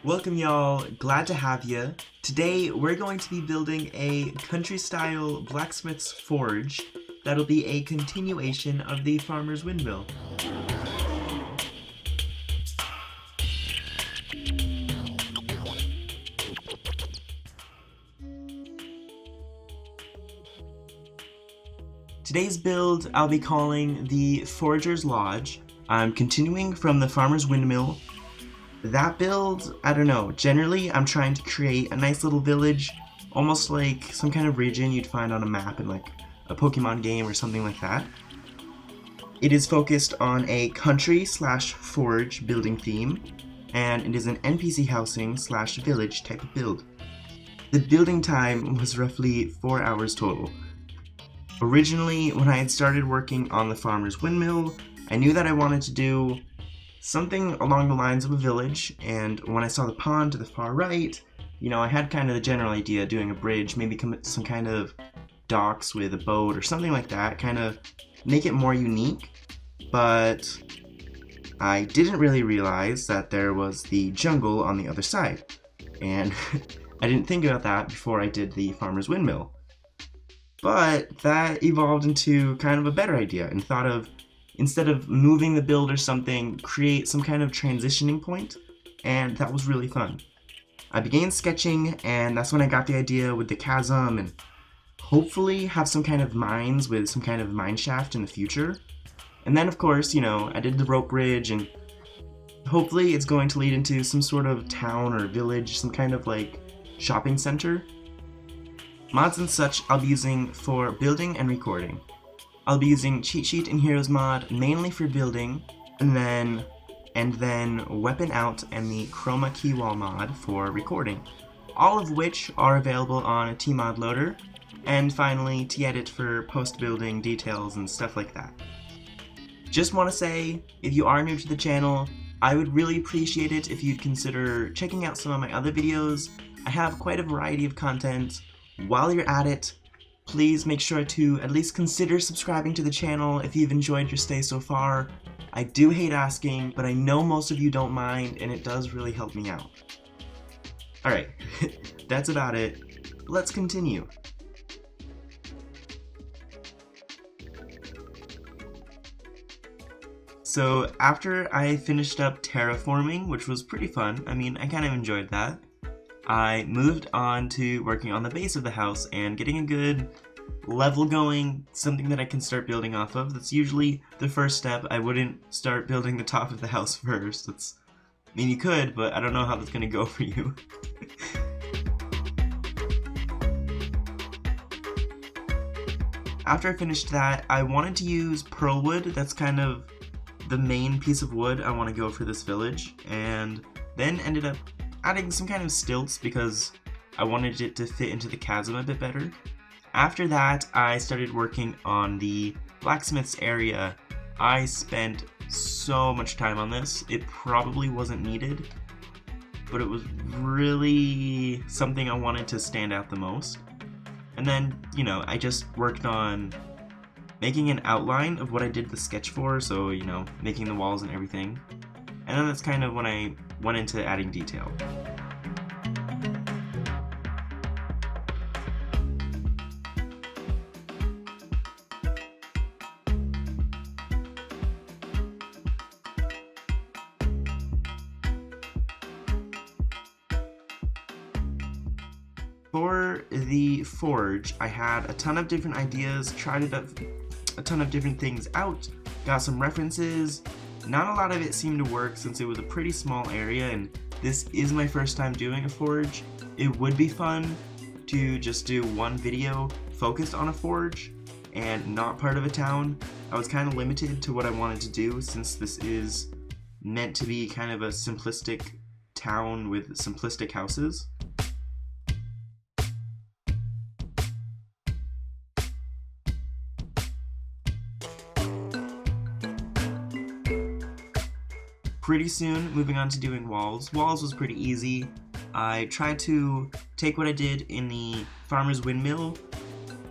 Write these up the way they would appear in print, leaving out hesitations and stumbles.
Welcome y'all, glad to have you. Today we're going to be building a country-style blacksmith's forge that'll be a continuation of the farmer's windmill. Today's build I'll be calling the Forger's Lodge. I'm continuing from the farmer's windmill. That build, I don't know, generally I'm trying to create a nice little village, almost like some kind of region you'd find on a map in like a Pokemon game or something like that. It is focused on a country/forge building theme, and it is an NPC housing/village type of build. The building time was roughly 4 hours total. Originally, when I had started working on the farmer's windmill, I knew that I wanted to do something along the lines of a village, and when I saw the pond to the far right, you know, I had kind of the general idea of doing a bridge, maybe some kind of docks with a boat or something like that, kind of make it more unique, but I didn't really realize that there was the jungle on the other side, and I didn't think about that before I did the farmer's windmill. But that evolved into kind of a better idea and thought of, instead of moving the build or something, create some kind of transitioning point, and that was really fun. I began sketching, and that's when I got the idea with the chasm and hopefully have some kind of mines with some kind of mine shaft in the future. And then of course, you know, I did the rope bridge, and hopefully it's going to lead into some sort of town or village, some kind of like shopping center. Mods and such I'll be using for building and recording. I'll be using Cheat Sheet and Heroes mod mainly for building, and then Weapon Out and the Chroma Key Wall mod for recording, all of which are available on Tmodloader, and finally T-Edit for post-building details and stuff like that. Just want to say, if you are new to the channel, I would really appreciate it if you'd consider checking out some of my other videos. I have quite a variety of content. While you're at it, please make sure to at least consider subscribing to the channel if you've enjoyed your stay so far. I do hate asking, but I know most of you don't mind, and it does really help me out. Alright, that's about it. Let's continue. So after I finished up terraforming, which was pretty fun, I mean, I kind of enjoyed that, I moved on to working on the base of the house and getting a good level going, something that I can start building off of. That's usually the first step. I wouldn't start building the top of the house first. I mean, you could, but I don't know how that's going to go for you. After I finished that, I wanted to use pearl wood. That's kind of the main piece of wood I want to go for this village, and then ended up adding some kind of stilts because I wanted it to fit into the chasm a bit better. After that, I started working on the blacksmith's area. I spent so much time on this. It probably wasn't needed, but it was really something I wanted to stand out the most. And then, you know, I just worked on making an outline of what I did the sketch for, so, you know, making the walls and everything. And then that's kind of when I went into adding detail. For the forge, I had a ton of different ideas, tried a ton of different things out, got some references. Not a lot of it seemed to work since it was a pretty small area, and this is my first time doing a forge. It would be fun to just do one video focused on a forge and not part of a town. I was kind of limited to what I wanted to do since this is meant to be kind of a simplistic town with simplistic houses. Pretty soon, moving on to doing walls. Walls was pretty easy. I tried to take what I did in the farmer's windmill,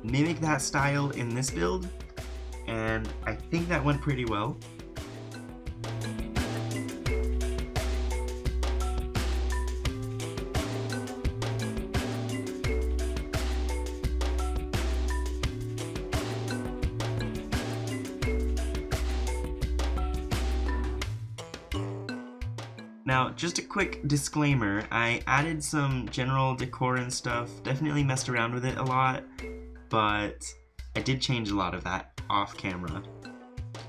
mimic that style in this build, and I think that went pretty well. Now, just a quick disclaimer, I added some general decor and stuff, definitely messed around with it a lot, but I did change a lot of that off camera.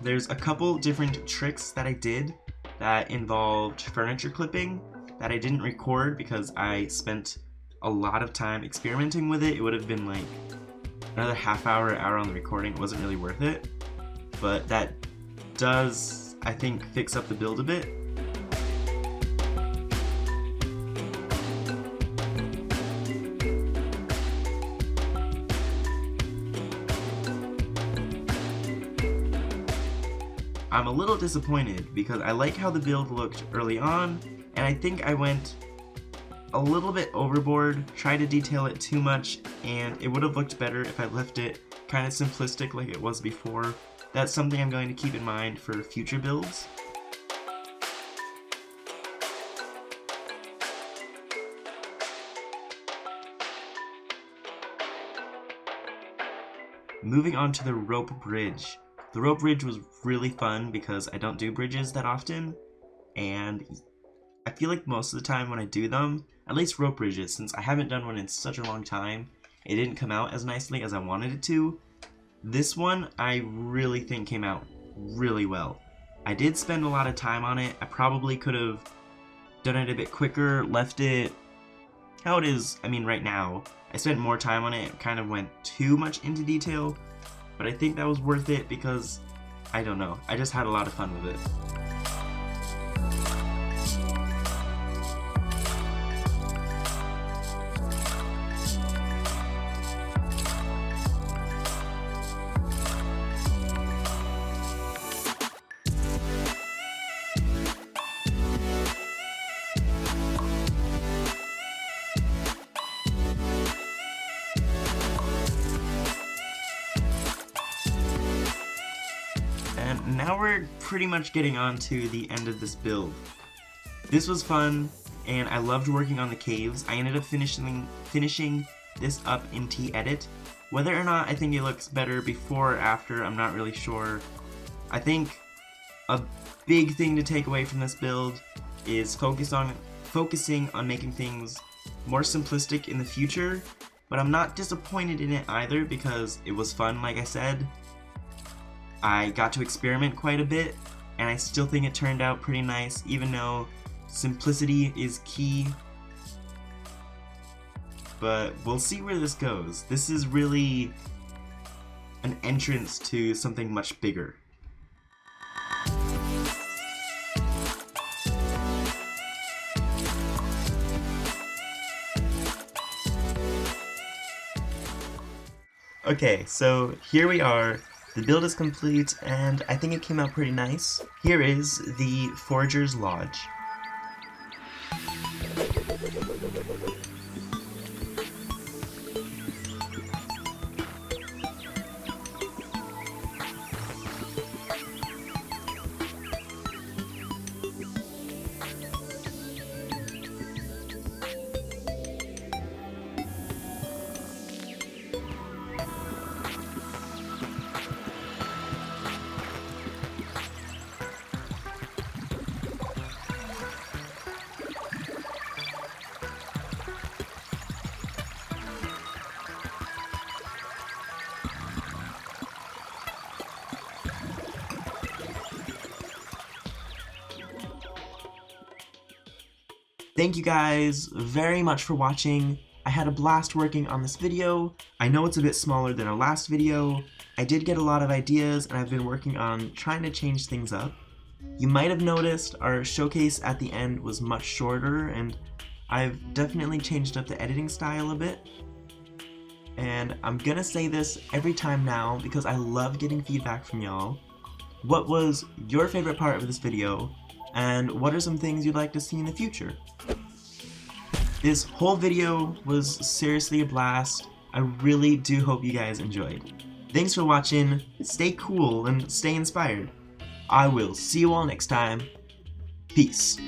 There's a couple different tricks that I did that involved furniture clipping that I didn't record because I spent a lot of time experimenting with it. It would have been like another half hour on the recording. It wasn't really worth it, but that does, I think, fix up the build a bit. I'm a little disappointed because I like how the build looked early on, and I think I went a little bit overboard, tried to detail it too much, and it would have looked better if I left it kind of simplistic like it was before. That's something I'm going to keep in mind for future builds. Moving on to the rope bridge. The rope bridge was really fun because I don't do bridges that often, and I feel like most of the time when I do them, at least rope bridges, since I haven't done one in such a long time, it didn't come out as nicely as I wanted it to. This one I really think came out really well. I did spend a lot of time on it. I probably could have done it a bit quicker, left it how it is. I mean, right now, I spent more time on it, kind of went too much into detail, but I think that was worth it because, I don't know, I just had a lot of fun with it. And now we're pretty much getting on to the end of this build. This was fun, and I loved working on the caves. I ended up finishing this up in T-edit. Whether or not I think it looks better before or after, I'm not really sure. I think a big thing to take away from this build is focusing on making things more simplistic in the future, but I'm not disappointed in it either because it was fun, like I said. I got to experiment quite a bit, and I still think it turned out pretty nice, even though simplicity is key. But we'll see where this goes. This is really an entrance to something much bigger. Okay, so here we are. The build is complete, and I think it came out pretty nice. Here is the Forager's Lodge. Thank you guys very much for watching. I had a blast working on this video. I know it's a bit smaller than our last video. I did get a lot of ideas, and I've been working on trying to change things up. You might have noticed our showcase at the end was much shorter, and I've definitely changed up the editing style a bit. And I'm gonna say this every time now because I love getting feedback from y'all. What was your favorite part of this video? And what are some things you'd like to see in the future? This whole video was seriously a blast. I really do hope you guys enjoyed. Thanks for watching, stay cool and stay inspired. I will see you all next time. Peace.